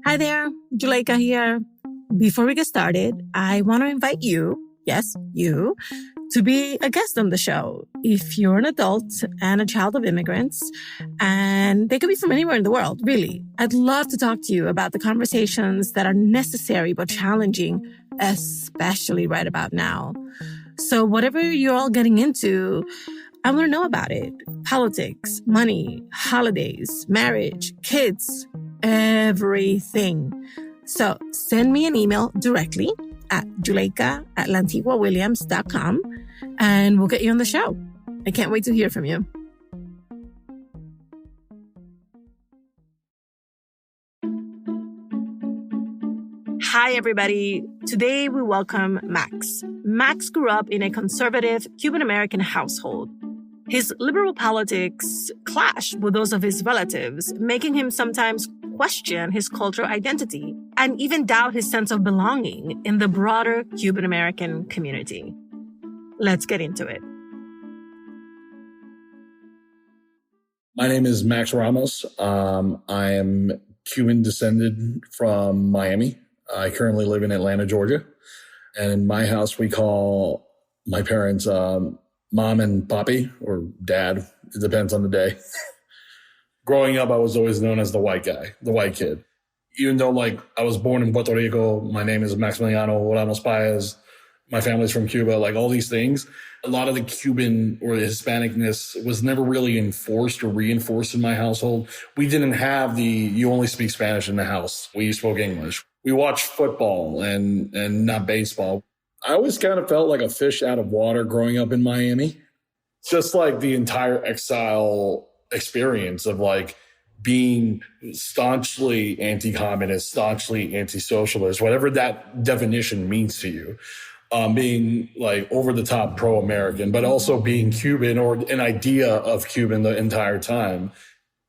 Hi there, Juleka here. Before we get started, I want to invite you, yes, you, to be a guest on the show. If you're an adult and a child of immigrants, and they could be from anywhere in the world, really, I'd love to talk to you about the conversations that are necessary but challenging, especially right about now. So whatever you're all getting into, I want to know about it. Politics, money, holidays, marriage, kids, everything. So send me an email directly at juleka@lantiguawilliams.com and we'll get you on the show. I can't wait to hear from you. Hi, everybody. Today we welcome Max. Max grew up in a conservative Cuban-American household. His liberal politics clashed with those of his relatives, making him sometimes question his cultural identity and even doubt his sense of belonging in the broader Cuban-American community. Let's get into it. My name is Max Ramos. I am Cuban descended from Miami. I currently live in Atlanta, Georgia. And in my house, we call my parents Mom and Papí, or Dad. It depends on the day. Growing up, I was always known as the white guy, the white kid. Even though, I was born in Puerto Rico, my name is Maximiliano Ramos Paez, my family's from Cuba, all these things. A lot of the Cuban or the Hispanicness was never really enforced or reinforced in my household. We didn't have you only speak Spanish in the house. We spoke English. We watched football and not baseball. I always kind of felt like a fish out of water growing up in Miami. Just like the entire exile experience of being staunchly anti-communist, staunchly anti-socialist, whatever that definition means to you. Being over the top pro-American, but also being Cuban or an idea of Cuban the entire time.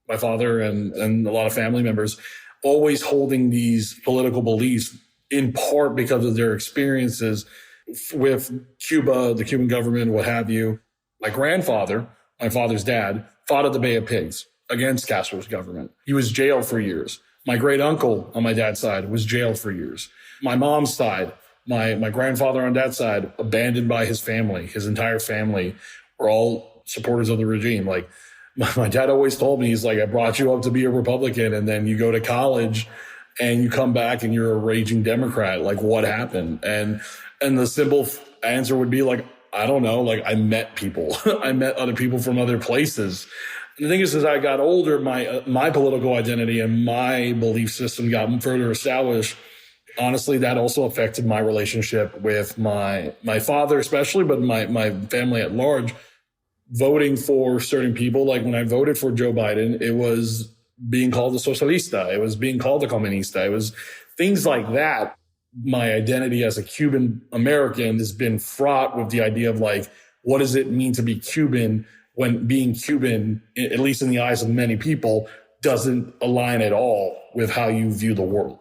My father and a lot of family members always holding these political beliefs in part because of their experiences with Cuba, the Cuban government, what have you. My grandfather, my father's dad, fought at the Bay of Pigs against Castro's government. He was jailed for years. My great uncle on my dad's side was jailed for years. My mom's side, my grandfather on dad's side, abandoned by his family. His entire family were all supporters of the regime. My dad always told me, he's I brought you up to be a Republican, and then you go to college and you come back and you're a raging Democrat. What happened? And the simple answer would be I don't know. I met people. I met other people from other places. And the thing is, as I got older, my political identity and my belief system got further established. Honestly, that also affected my relationship with my father, especially, but my family at large. Voting for certain people, when I voted for Joe Biden, it was being called a socialista. It was being called a comunista. It was things like that. My identity as a Cuban American has been fraught with the idea of what does it mean to be Cuban when being Cuban, at least in the eyes of many people, doesn't align at all with how you view the world.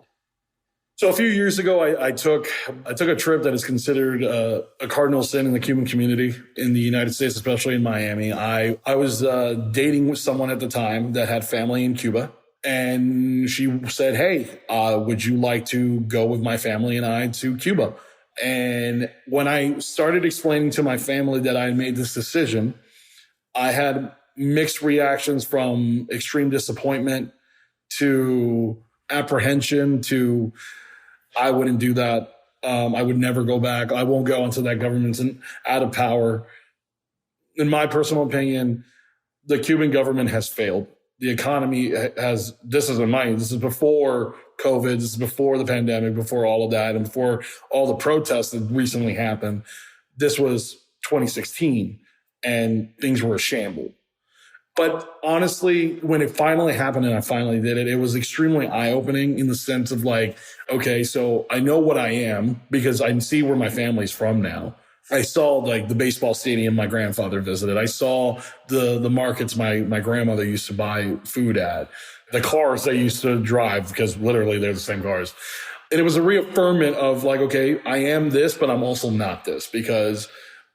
So a few years ago, I took a trip that is considered a cardinal sin in the Cuban community in the United States, especially in Miami. I was dating with someone at the time that had family in Cuba, and she said, "Hey, would you like to go with my family and I to Cuba?" And when I started explaining to my family that I had made this decision, I had mixed reactions from extreme disappointment to apprehension to I wouldn't do that. I would never go back. I won't go until that government's out of power. In my personal opinion, the Cuban government has failed. The economy has, this is before COVID, this is before the pandemic, before all of that, and before all the protests that recently happened. This was 2016, and things were a shamble. But honestly, when it finally happened and I finally did it, it was extremely eye-opening in the sense of okay, so I know what I am because I see where my family's from now. I saw the baseball stadium my grandfather visited. I saw the markets my grandmother used to buy food at, the cars they used to drive, because literally they're the same cars. And it was a reaffirmation of okay, I am this, but I'm also not this, because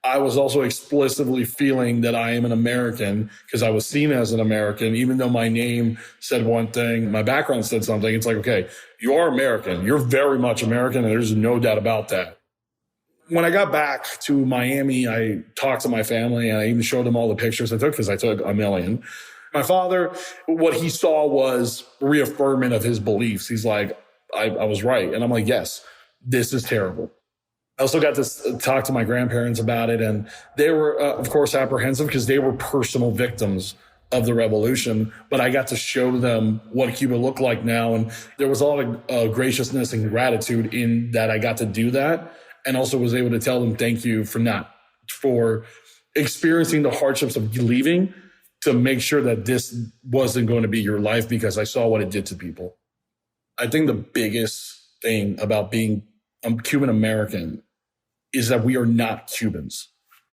I was also explicitly feeling that I am an American because I was seen as an American, even though my name said one thing, my background said something. It's like, okay, you are American. You're very much American, and there's no doubt about that. When I got back to Miami, I talked to my family, and I even showed them all the pictures I took because I took a million. My father, what he saw was reaffirmation of his beliefs. He's like, I was right. And I'm like, yes, this is terrible. I also got to talk to my grandparents about it, and they were, of course, apprehensive because they were personal victims of the revolution. But I got to show them what Cuba looked like now, and there was a lot of graciousness and gratitude in that I got to do that, and also was able to tell them thank you for experiencing the hardships of leaving to make sure that this wasn't going to be your life, because I saw what it did to people. I think the biggest thing about being Cuban-American is that we are not Cubans.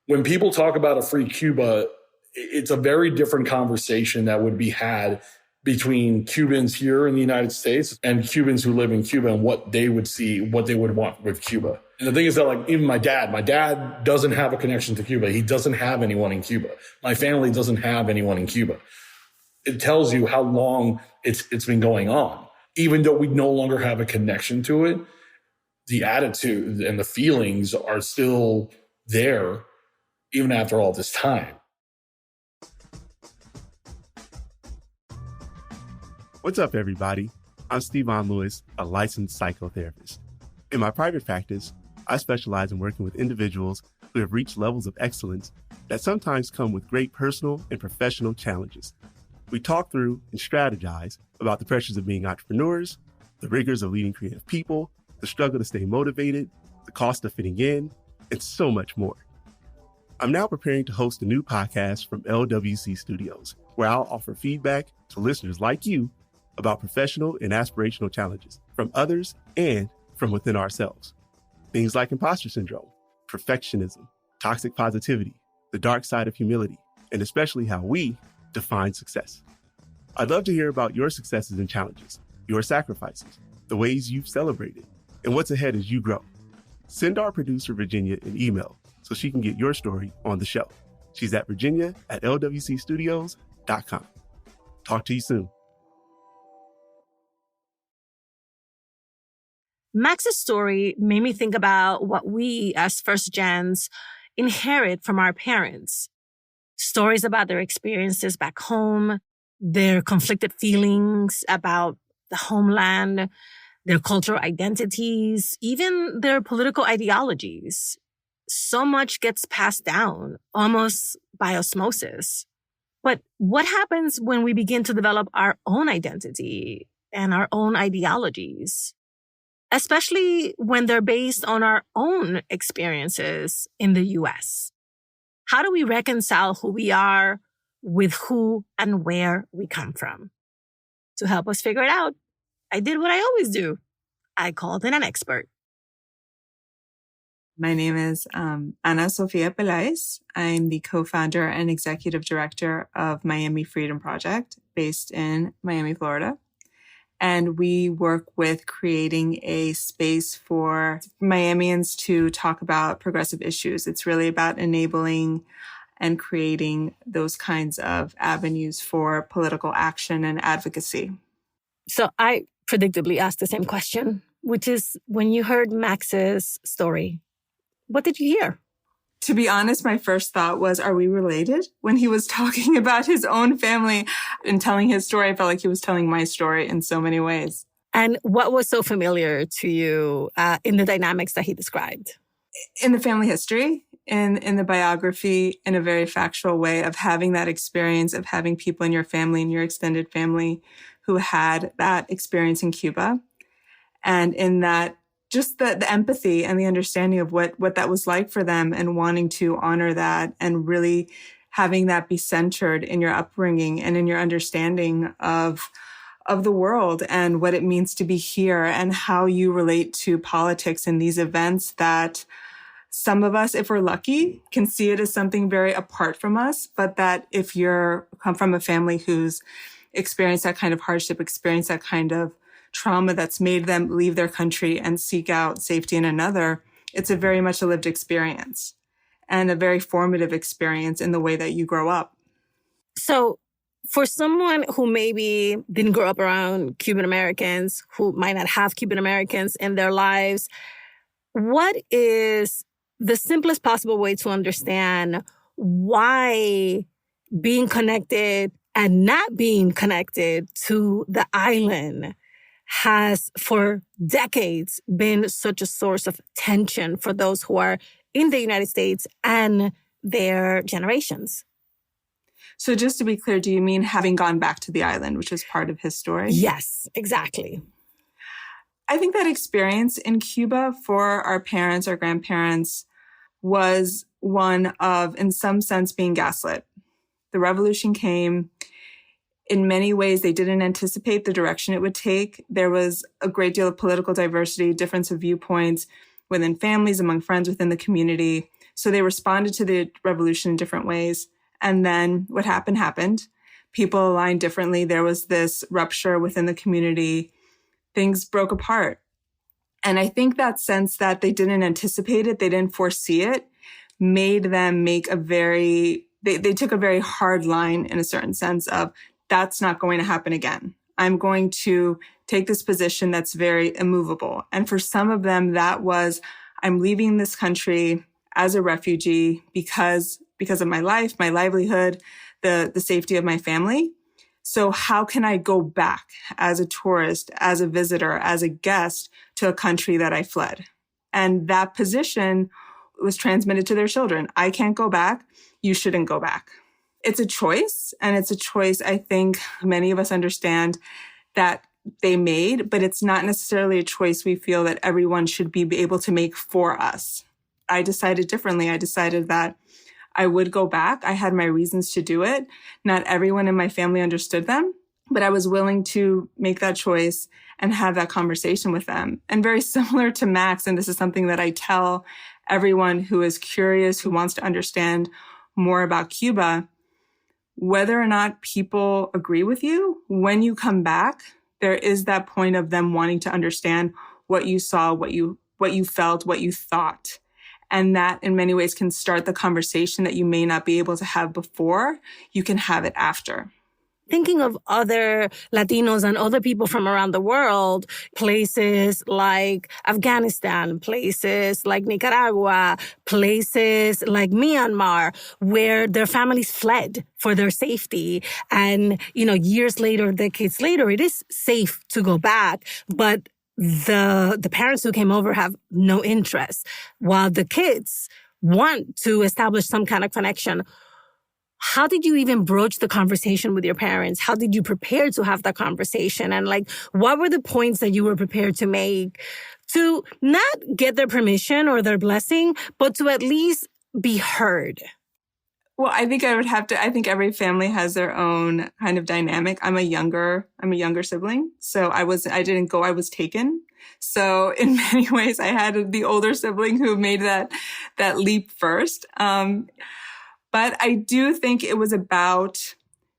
When people talk about a free Cuba, it's a very different conversation that would be had between Cubans here in the United States and Cubans who live in Cuba and what they would see, what they would want with Cuba. And the thing is that, like, even my dad doesn't have a connection to Cuba. He doesn't have anyone in Cuba. My family doesn't have anyone in Cuba. It tells you how long it's been going on. Even though we no longer have a connection to it, the attitude and the feelings are still there even after all this time. What's up, everybody? I'm Stevon Lewis, a licensed psychotherapist. In my private practice, I specialize in working with individuals who have reached levels of excellence that sometimes come with great personal and professional challenges. We talk through and strategize about the pressures of being entrepreneurs, the rigors of leading creative people, the struggle to stay motivated, the cost of fitting in, and so much more. I'm now preparing to host a new podcast from LWC Studios, where I'll offer feedback to listeners like you about professional and aspirational challenges from others and from within ourselves. Things like imposter syndrome, perfectionism, toxic positivity, the dark side of humility, and especially how we define success. I'd love to hear about your successes and challenges, your sacrifices, the ways you've celebrated, and what's ahead as you grow. Send our producer, Virginia, an email so she can get your story on the show. She's at virginia@lwcstudios.com. Talk to you soon. Max's story made me think about what we as first gens inherit from our parents. Stories about their experiences back home, their conflicted feelings about the homeland, their cultural identities, even their political ideologies. So much gets passed down, almost by osmosis. But what happens when we begin to develop our own identity and our own ideologies? Especially when they're based on our own experiences in the U.S. How do we reconcile who we are with who and where we come from? To help us figure it out, I did what I always do. I called in an expert. My name is Ana Sofia Pelaez. I'm the co-founder and executive director of Mamí Freedom Project, based in Miami, Florida. And we work with creating a space for Miamians to talk about progressive issues. It's really about enabling and creating those kinds of avenues for political action and advocacy. So I predictably asked the same question, which is, when you heard Max's story, what did you hear? To be honest, my first thought was, are we related? When he was talking about his own family and telling his story, I felt like he was telling my story in so many ways. And what was so familiar to you in the dynamics that he described? In the family history, in the biography, in a very factual way of having that experience, of having people in your family, in your extended family, who had that experience in Cuba. And in that, just the empathy and the understanding of what that was like for them, and wanting to honor that and really having that be centered in your upbringing and in your understanding of the world and what it means to be here, and how you relate to politics and these events that some of us, if we're lucky, can see it as something very apart from us, but that if you're come from a family who's experienced that kind of hardship, experienced that kind of trauma that's made them leave their country and seek out safety in another, it's a very much a lived experience. and a very formative experience in the way that you grow up. So for someone who maybe didn't grow up around Cuban Americans, who might not have Cuban Americans in their lives, what is the simplest possible way to understand why being connected and not being connected to the island has for decades been such a source of tension for those who are in the United States and their generations? So just to be clear, do you mean having gone back to the island, which is part of his story? Yes, exactly. I think that experience in Cuba for our parents, our grandparents, was one of, in some sense, being gaslit. The revolution came. In many ways, they didn't anticipate the direction it would take. There was a great deal of political diversity, difference of viewpoints within families, among friends within the community. So they responded to the revolution in different ways. And then what happened. People aligned differently. There was this rupture within the community. Things broke apart. And I think that sense that they didn't anticipate it, they didn't foresee it, made them make they took a very hard line in a certain sense of, that's not going to happen again. I'm going to take this position that's very immovable. And for some of them, that was, I'm leaving this country as a refugee because of my life, my livelihood, the safety of my family. So how can I go back as a tourist, as a visitor, as a guest to a country that I fled? And that position was transmitted to their children. I can't go back. You shouldn't go back. It's a choice. And it's a choice I think many of us understand that they made, but it's not necessarily a choice we feel that everyone should be able to make for us. I decided differently. I decided that I would go back. I had my reasons to do it. Not everyone in my family understood them, but I was willing to make that choice and have that conversation with them. And very similar to Max, and this is something that I tell everyone who is curious, who wants to understand more about Cuba, whether or not people agree with you, when you come back, there is that point of them wanting to understand what you saw, what you felt, what you thought. And that in many ways can start the conversation that you may not be able to have before. You can have it after. Thinking of other Latinos and other people from around the world, places like Afghanistan, places like Nicaragua, places like Myanmar, where their families fled for their safety. And, years later, decades later, it is safe to go back, but the parents who came over have no interest, while the kids want to establish some kind of connection. How did you even broach the conversation with your parents? How did you prepare to have that conversation? And what were the points that you were prepared to make to not get their permission or their blessing, but to at least be heard? Well, I think I think every family has their own kind of dynamic. I'm a younger sibling. So I didn't go, I was taken. So in many ways, I had the older sibling who made that leap first. But I do think it was about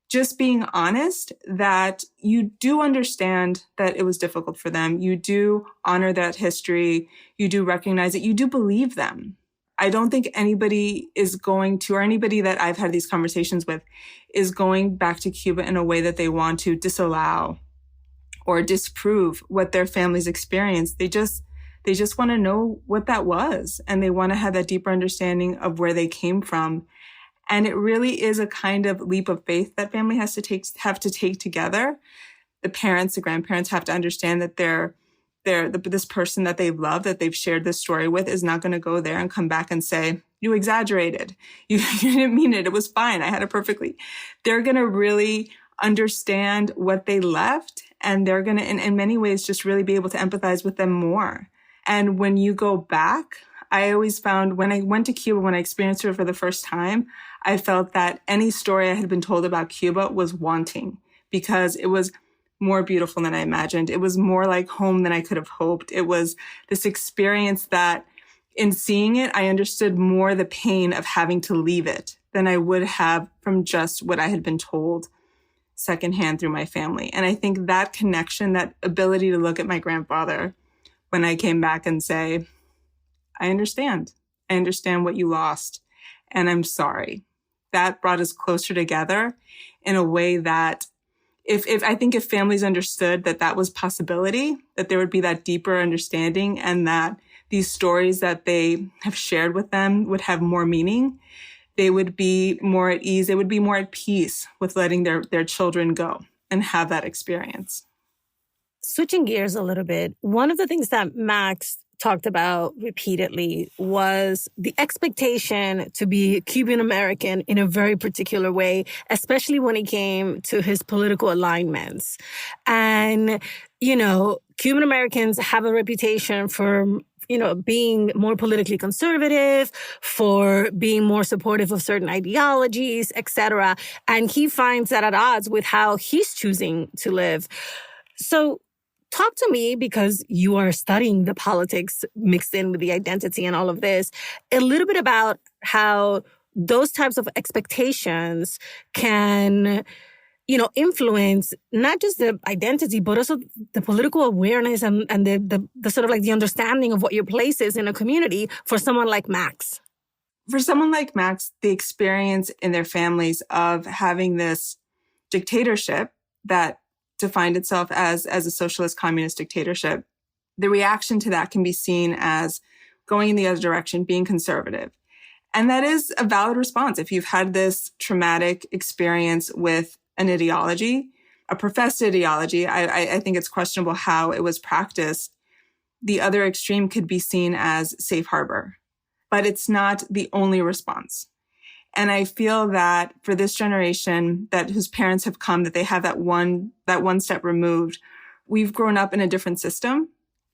just being honest that you do understand that it was difficult for them. You do honor that history. You do recognize it. You do believe them. I don't think anybody is going to, or anybody that I've had these conversations with, is going back to Cuba in a way that they want to disallow or disprove what their families experienced. They just want to know what that was. And they want to have that deeper understanding of where they came from. And it really is a kind of leap of faith that family have to take together. The parents, the grandparents have to understand that this person that they've loved, that they've shared this story with, is not going to go there and come back and say, you exaggerated. You didn't mean it. It was fine. I had it perfectly. They're going to really understand what they left. And they're going to, in many ways, just really be able to empathize with them more. And when you go back, I always found when I went to Cuba, when I experienced it for the first time, I felt that any story I had been told about Cuba was wanting because it was more beautiful than I imagined. It was more like home than I could have hoped. It was this experience that in seeing it, I understood more the pain of having to leave it than I would have from just what I had been told secondhand through my family. And I think that connection, that ability to look at my grandfather when I came back and say, I understand what you lost. and I'm sorry. That brought us closer together in a way that if families understood that that was possibility, that there would be that deeper understanding and that these stories that they have shared with them would have more meaning, they would be more at ease. They would be more at peace with letting their children go and have that experience. Switching gears a little bit, one of the things that Max talked about repeatedly was the expectation to be Cuban-American in a very particular way, especially when it came to his political alignments. And, Cuban-Americans have a reputation for, being more politically conservative, for being more supportive of certain ideologies, etc. And he finds that at odds with how he's choosing to live. So talk to me, because you are studying the politics mixed in with the identity and all of this, a little bit about how those types of expectations can, influence not just the identity, but also the political awareness and the sort of like the understanding of what your place is in a community for someone like Max. For someone like Max, the experience in their families of having this dictatorship that defined itself as a socialist communist dictatorship, the reaction to that can be seen as going in the other direction, being conservative. And that is a valid response. If you've had this traumatic experience with an ideology, a professed ideology, I think it's questionable how it was practiced. The other extreme could be seen as safe harbor, but it's not the only response. And I feel that for this generation whose parents have come, that they have that one step removed, we've grown up in a different system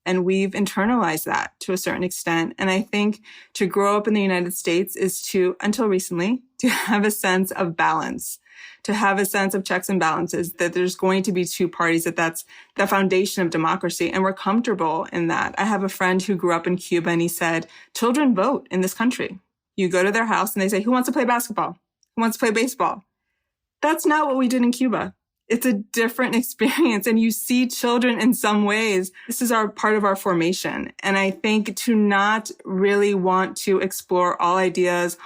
and we've internalized that to a certain extent. And I think to grow up in the United States is until recently, to have a sense of balance, to have a sense of checks and balances, that there's going to be two parties, that's the foundation of democracy. And we're comfortable in that. I have a friend who grew up in Cuba and he said, children vote in this country. You go to their house and they say, who wants to play basketball? Who wants to play baseball? That's not what we did in Cuba. It's a different experience. And you see children in some ways, this is part of our formation. And I think to not really want to explore all ideas,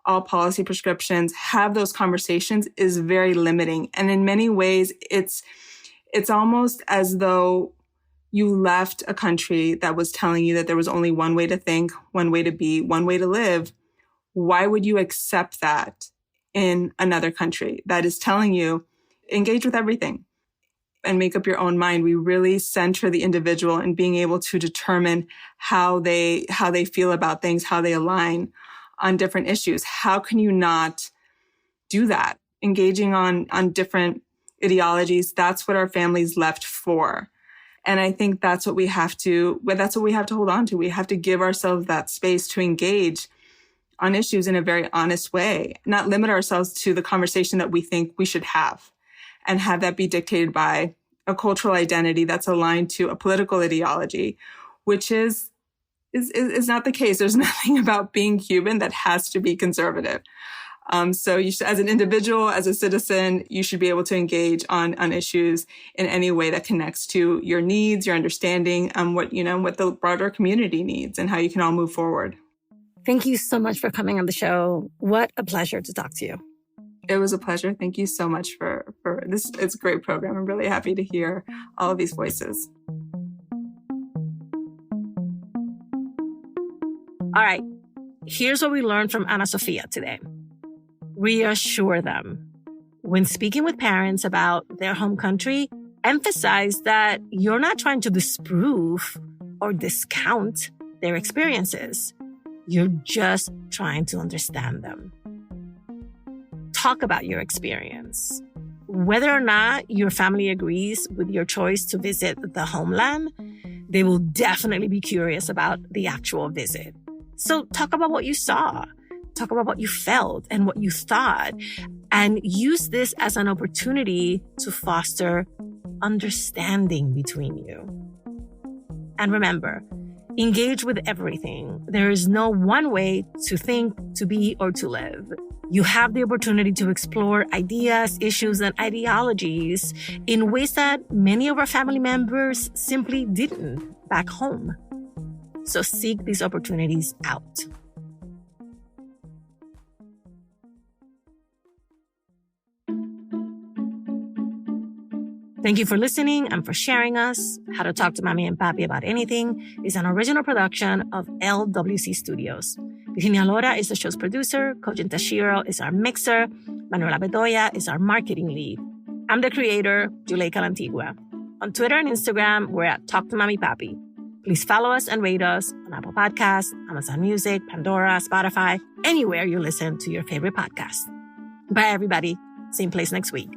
all policy prescriptions, have those conversations is very limiting. And in many ways, it's almost as though you left a country that was telling you that there was only one way to think, one way to be, one way to live. Why would you accept that in another country that is telling you, engage with everything and make up your own mind? We really center the individual in being able to determine how they feel about things, how they align on different issues. How can you not do that? Engaging on different ideologies, that's what our family's left for. And I think that's what we have to hold on to. We have to give ourselves that space to engage on issues in a very honest way, not limit ourselves to the conversation that we think we should have and have that be dictated by a cultural identity that's aligned to a political ideology, which is not the case. There's nothing about being Cuban that has to be conservative. So you should, as an individual, as a citizen, you should be able to engage on issues in any way that connects to your needs, your understanding, what the broader community needs and how you can all move forward. Thank you so much for coming on the show. What a pleasure to talk to you. It was a pleasure. Thank you so much for this. It's a great program. I'm really happy to hear all of these voices. All right. Here's what we learned from Ana Sofia today. Reassure them. When speaking with parents about their home country, emphasize that you're not trying to disprove or discount their experiences. You're just trying to understand them. Talk about your experience. Whether or not your family agrees with your choice to visit the homeland, they will definitely be curious about the actual visit. So talk about what you saw. Talk about what you felt and what you thought, and use this as an opportunity to foster understanding between you. And remember, engage with everything. There is no one way to think, to be, or to live. You have the opportunity to explore ideas, issues, and ideologies in ways that many of our family members simply didn't back home. So seek these opportunities out. Thank you for listening and for sharing us. How to Talk to Mamí and Papí About Anything is an original production of LWC Studios. Virginia Lora is the show's producer. Kojin Tashiro is our mixer. Manuela Bedoya is our marketing lead. I'm the creator, Juleika Lantigua. On Twitter and Instagram, we're at Talk to Mamí Papí. Please follow us and rate us on Apple Podcasts, Amazon Music, Pandora, Spotify, anywhere you listen to your favorite podcast. Bye, everybody. Same place next week.